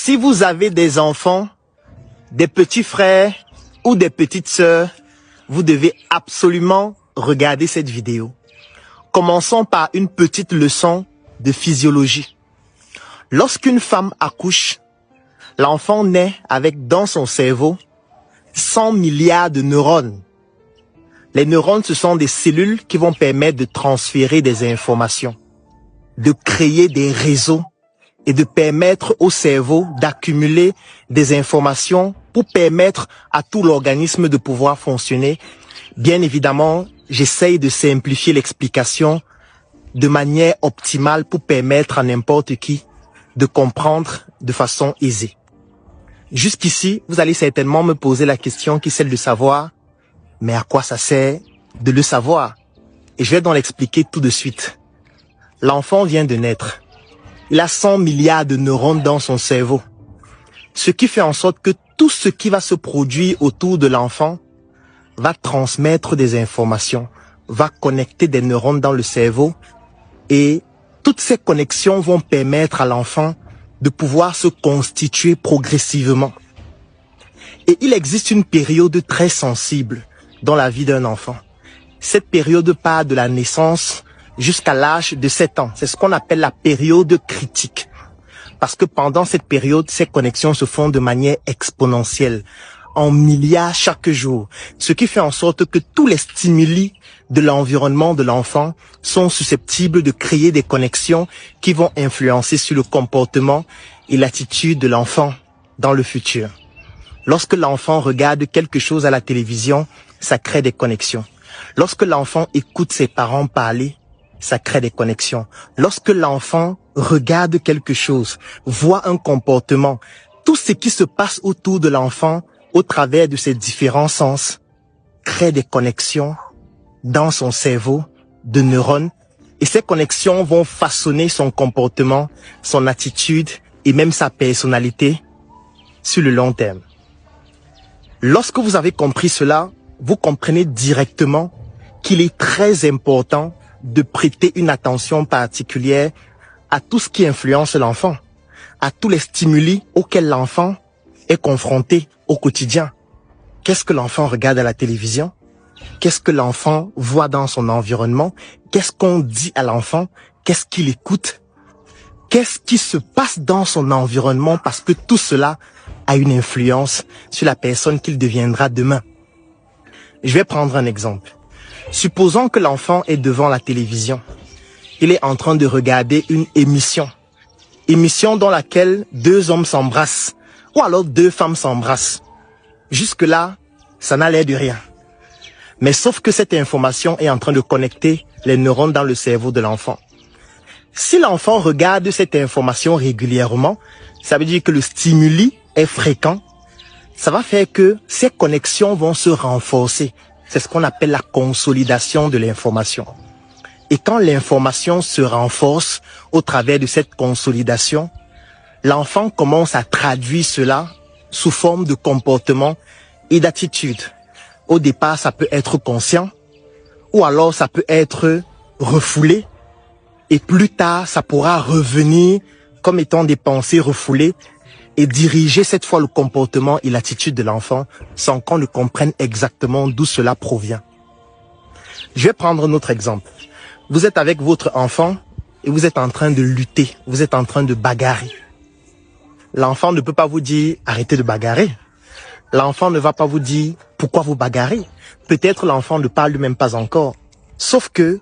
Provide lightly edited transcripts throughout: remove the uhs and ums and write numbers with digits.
Si vous avez des enfants, des petits frères ou des petites sœurs, vous devez absolument regarder cette vidéo. Commençons par une petite leçon de physiologie. Lorsqu'une femme accouche, l'enfant naît avec dans son cerveau 100 milliards de neurones. Les neurones, ce sont des cellules qui vont permettre de transférer des informations, de créer des réseaux et de permettre au cerveau d'accumuler des informations pour permettre à tout l'organisme de pouvoir fonctionner. Bien évidemment, j'essaye de simplifier l'explication de manière optimale pour permettre à n'importe qui de comprendre de façon aisée. Jusqu'ici, vous allez certainement me poser la question qui est celle de savoir, mais à quoi ça sert de le savoir? Et je vais donc l'expliquer tout de suite. L'enfant vient de naître. Il a 100 milliards de neurones dans son cerveau. Ce qui fait en sorte que tout ce qui va se produire autour de l'enfant va transmettre des informations, va connecter des neurones dans le cerveau et toutes ces connexions vont permettre à l'enfant de pouvoir se constituer progressivement. Et il existe une période très sensible dans la vie d'un enfant. Cette période part de la naissance jusqu'à l'âge de 7 ans. C'est ce qu'on appelle la période critique. Parce que pendant cette période, ces connexions se font de manière exponentielle, en milliards chaque jour. Ce qui fait en sorte que tous les stimuli de l'environnement de l'enfant sont susceptibles de créer des connexions qui vont influencer sur le comportement et l'attitude de l'enfant dans le futur. Lorsque l'enfant regarde quelque chose à la télévision, ça crée des connexions. Lorsque l'enfant écoute ses parents parler, ça crée des connexions. Lorsque l'enfant regarde quelque chose, voit un comportement, tout ce qui se passe autour de l'enfant, au travers de ses différents sens, crée des connexions dans son cerveau de neurones. Et ces connexions vont façonner son comportement, son attitude et même sa personnalité sur le long terme. Lorsque vous avez compris cela, vous comprenez directement qu'il est très important de prêter une attention particulière à tout ce qui influence l'enfant, à tous les stimuli auxquels l'enfant est confronté au quotidien. Qu'est-ce que l'enfant regarde à la télévision? Qu'est-ce que l'enfant voit dans son environnement? Qu'est-ce qu'on dit à l'enfant? Qu'est-ce qu'il écoute? Qu'est-ce qui se passe dans son environnement? Parce que tout cela a une influence sur la personne qu'il deviendra demain. Je vais prendre un exemple. Supposons que l'enfant est devant la télévision. Il est en train de regarder une émission. Émission dans laquelle 2 hommes s'embrassent ou alors 2 femmes s'embrassent. Jusque-là, ça n'a l'air de rien. Mais sauf que cette information est en train de connecter les neurones dans le cerveau de l'enfant. Si l'enfant regarde cette information régulièrement, ça veut dire que le stimuli est fréquent. Ça va faire que ces connexions vont se renforcer. C'est ce qu'on appelle la consolidation de l'information. Et quand l'information se renforce au travers de cette consolidation, l'enfant commence à traduire cela sous forme de comportement et d'attitude. Au départ, ça peut être conscient, ou alors ça peut être refoulé, et plus tard, ça pourra revenir comme étant des pensées refoulées et diriger cette fois le comportement et l'attitude de l'enfant sans qu'on ne comprenne exactement d'où cela provient. Je vais prendre un autre exemple. Vous êtes avec votre enfant et vous êtes en train de lutter, vous êtes en train de bagarrer. L'enfant ne peut pas vous dire « arrêtez de bagarrer ». L'enfant ne va pas vous dire « pourquoi vous bagarrez ». Peut-être l'enfant ne parle même pas encore. Sauf que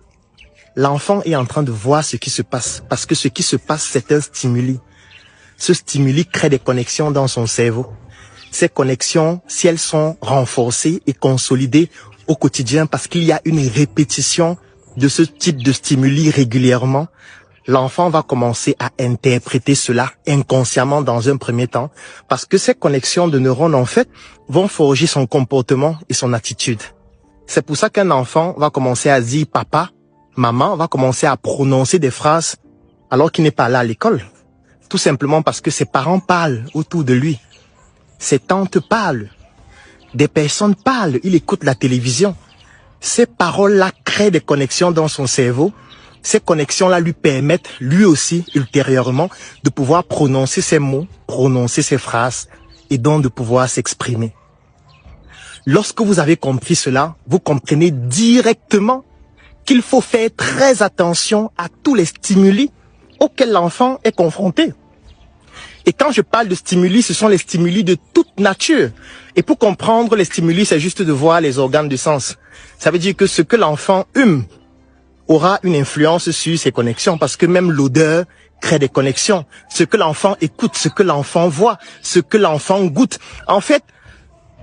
l'enfant est en train de voir ce qui se passe parce que ce qui se passe, c'est un stimuli. Ce stimuli crée des connexions dans son cerveau. Ces connexions, si elles sont renforcées et consolidées au quotidien parce qu'il y a une répétition de ce type de stimuli régulièrement, l'enfant va commencer à interpréter cela inconsciemment dans un premier temps parce que ces connexions de neurones, en fait, vont forger son comportement et son attitude. C'est pour ça qu'un enfant va commencer à dire papa, maman, va commencer à prononcer des phrases alors qu'il n'est pas là à l'école. Tout simplement parce que ses parents parlent autour de lui. Ses tantes parlent. Des personnes parlent. Il écoute la télévision. Ces paroles-là créent des connexions dans son cerveau ces connexions-là lui permettent, lui aussi, ultérieurement, de pouvoir prononcer ses mots, prononcer ses phrases, et donc de pouvoir s'exprimer. Lorsque vous avez compris cela, vous comprenez directement qu'il faut faire très attention à tous les stimuli auxquels l'enfant est confronté. Et quand je parle de stimuli, ce sont les stimuli de toute nature. Et pour comprendre les stimuli, c'est juste de voir les organes du sens. Ça veut dire que ce que l'enfant hume aura une influence sur ses connexions, parce que même l'odeur crée des connexions. Ce que l'enfant écoute, ce que l'enfant voit, ce que l'enfant goûte. En fait,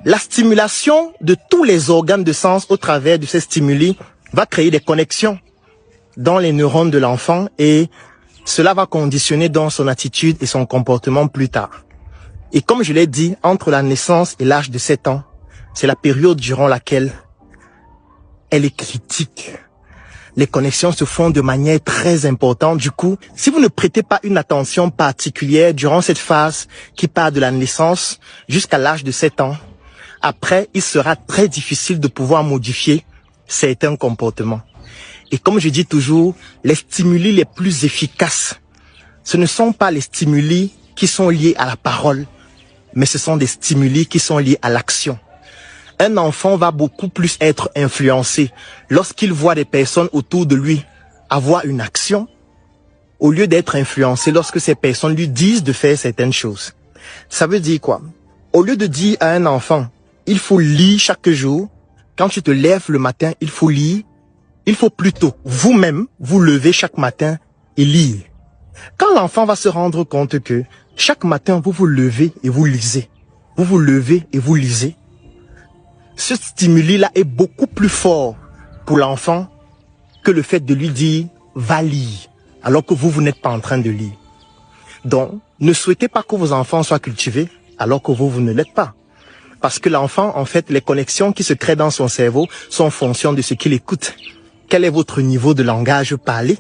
la stimulation de tous les organes de sens au travers de ces stimuli va créer des connexions dans les neurones de l'enfant et cela va conditionner dans son attitude et son comportement plus tard. Et comme je l'ai dit, entre la naissance et l'âge de 7 ans, c'est la période durant laquelle elle est critique. Les connexions se font de manière très importante. Du coup, si vous ne prêtez pas une attention particulière durant cette phase qui part de la naissance jusqu'à l'âge de 7 ans, après, il sera très difficile de pouvoir modifier certains comportements. Et comme je dis toujours, les stimuli les plus efficaces, ce ne sont pas les stimuli qui sont liés à la parole, mais ce sont des stimuli qui sont liés à l'action. Un enfant va beaucoup plus être influencé lorsqu'il voit des personnes autour de lui avoir une action, au lieu d'être influencé lorsque ces personnes lui disent de faire certaines choses. Ça veut dire quoi? Au lieu de dire à un enfant, il faut lire chaque jour, quand tu te lèves le matin, il faut lire, il faut plutôt vous-même vous lever chaque matin et lire. Quand l'enfant va se rendre compte que chaque matin vous vous levez et vous lisez, vous vous levez et vous lisez, ce stimuli-là est beaucoup plus fort pour l'enfant que le fait de lui dire « va lire » alors que vous n'êtes pas en train de lire. Donc, ne souhaitez pas que vos enfants soient cultivés alors que vous ne l'êtes pas. Parce que l'enfant, en fait, les connexions qui se créent dans son cerveau sont en fonction de ce qu'il écoute. Quel est votre niveau de langage parlé?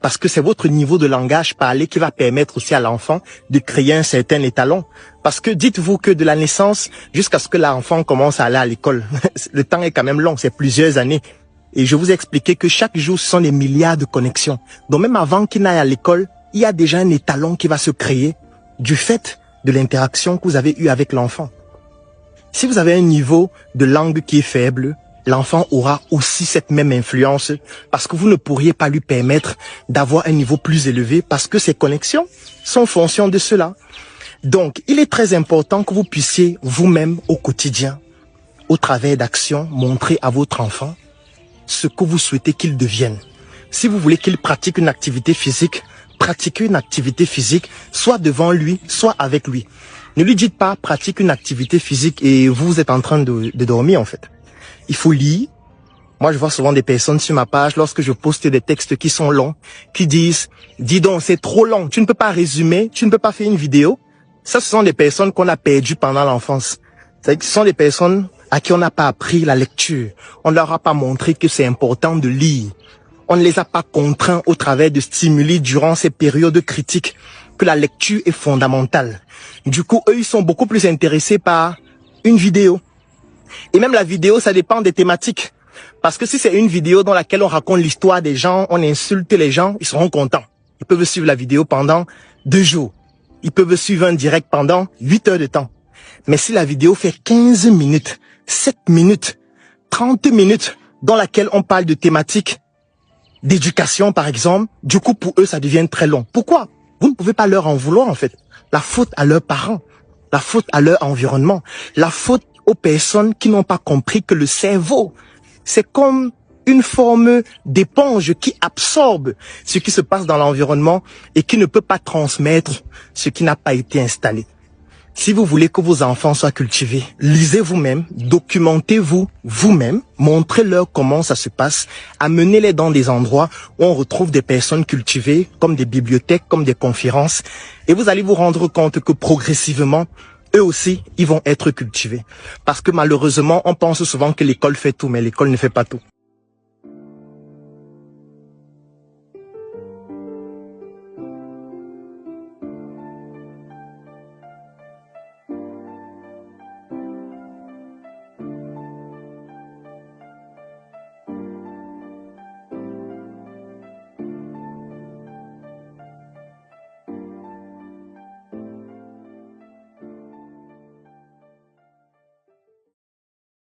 Parce que c'est votre niveau de langage parlé qui va permettre aussi à l'enfant de créer un certain étalon. Parce que dites-vous que de la naissance jusqu'à ce que l'enfant commence à aller à l'école, le temps est quand même long, c'est plusieurs années. Et je vous ai expliqué que chaque jour, ce sont des milliards de connexions. Donc même avant qu'il n'aille à l'école, il y a déjà un étalon qui va se créer du fait de l'interaction que vous avez eue avec l'enfant. Si vous avez un niveau de langue qui est faible, l'enfant aura aussi cette même influence parce que vous ne pourriez pas lui permettre d'avoir un niveau plus élevé parce que ces connexions sont en fonction de cela. Donc, il est très important que vous puissiez vous-même au quotidien, au travers d'actions, montrer à votre enfant ce que vous souhaitez qu'il devienne. Si vous voulez qu'il pratique une activité physique, pratiquez une activité physique, soit devant lui, soit avec lui. Ne lui dites pas pratique une activité physique et vous êtes en train de dormir en fait. Il faut lire. Moi, je vois souvent des personnes sur ma page, lorsque je poste des textes qui sont longs, qui disent « Dis donc, c'est trop long, tu ne peux pas résumer, tu ne peux pas faire une vidéo. » Ça, ce sont des personnes qu'on a perdues pendant l'enfance. Ce sont des personnes à qui on n'a pas appris la lecture. On ne leur a pas montré que c'est important de lire. On ne les a pas contraints au travers de stimuli durant ces périodes critiques que la lecture est fondamentale. Du coup, eux, ils sont beaucoup plus intéressés par une vidéo. Et même la vidéo, ça dépend des thématiques. Parce que si c'est une vidéo dans laquelle on raconte l'histoire des gens, on insulte les gens, ils seront contents. Ils peuvent suivre la vidéo pendant 2 jours. Ils peuvent suivre un direct pendant 8 heures de temps. Mais si la vidéo fait 15 minutes, 7 minutes, 30 minutes, dans laquelle on parle de thématiques d'éducation, par exemple, du coup, pour eux, ça devient très long. Pourquoi? Vous ne pouvez pas leur en vouloir, en fait. La faute à leurs parents, la faute à leur environnement, la faute aux personnes qui n'ont pas compris que le cerveau, c'est comme une forme d'éponge qui absorbe ce qui se passe dans l'environnement et qui ne peut pas transmettre ce qui n'a pas été installé. Si vous voulez que vos enfants soient cultivés, lisez vous-même, documentez-vous vous-même, montrez-leur comment ça se passe, amenez-les dans des endroits où on retrouve des personnes cultivées, comme des bibliothèques, comme des conférences, et vous allez vous rendre compte que progressivement, eux aussi, ils vont être cultivés. Parce que malheureusement, on pense souvent que l'école fait tout, mais l'école ne fait pas tout.